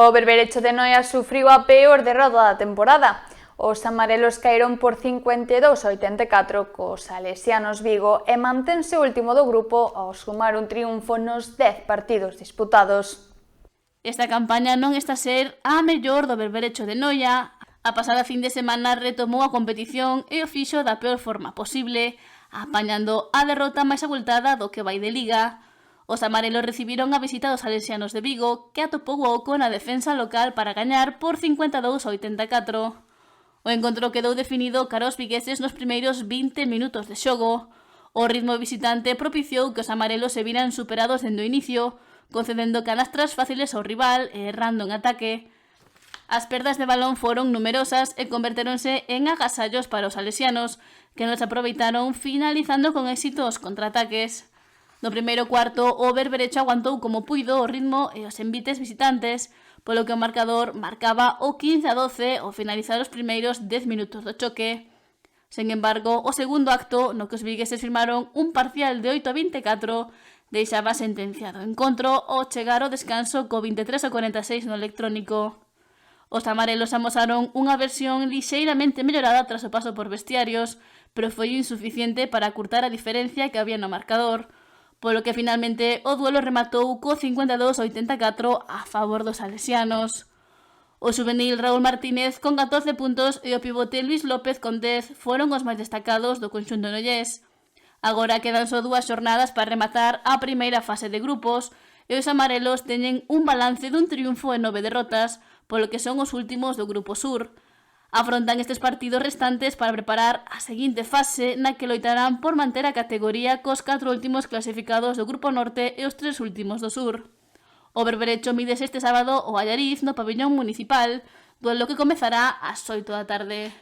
O Berberecho de Noia sufriu a peor derrota da temporada. Os amarelos caeron por 52-84 cos salesianos Vigo e mantense o último do grupo ao sumar un triunfo nos 10 partidos disputados. Esta campaña non está a ser a mellor do Berberecho de Noia. A pasada fin de semana retomou a competición e o fixo da peor forma posible, apañando a derrota máis abultada do que vai de Liga. Os amarelos recibiron a visita dos salesianos de Vigo, que atopou o oco na defensa local para gañar por 52-84. O encontro quedou definido cara aos vigueses nos primeiros 20 minutos de xogo. O ritmo visitante propiciou que os amarelos se viran superados dende o inicio, concedendo canastras fáciles ao rival e errando en ataque. As perdas de balón foron numerosas e convertéronse en agasallos para os salesianos, que nos aproveitaron finalizando con éxito os contraataques. No primeiro cuarto, o Berberecho aguantou como puido o ritmo e os envites visitantes, polo que o marcador marcaba o 15-12 ao finalizar os primeiros 10 minutos do choque. Sen embargo, o segundo acto, no que os vigueses firmaron un parcial de 8-24, deixaba sentenciado o encontro ao chegar ao descanso co 23-46 no electrónico. Os amarelos amosaron unha versión lixeiramente mellorada tras o paso por vestiarios, pero foi insuficiente para acurtar a diferencia que había no marcador, polo que finalmente o duelo rematou co 52-84 a favor dos salesianos. O juvenil Raúl Martínez con 14 puntos e o pivote Luis López con 10 foron os máis destacados do conxunto nollés. Agora quedan só 2 xornadas para rematar a primeira fase de grupos e os amarelos teñen un balance dun triunfo e 9 derrotas, polo que son os últimos do Grupo Sur. Afrontan estes partidos restantes para preparar a seguinte fase na que loitarán por manter a categoría cos 4 últimos clasificados do Grupo Norte e os 3 últimos do Sur. O Berberecho mides este sábado o Allariz no pabillón municipal, duelo que comezará ás 8 da tarde.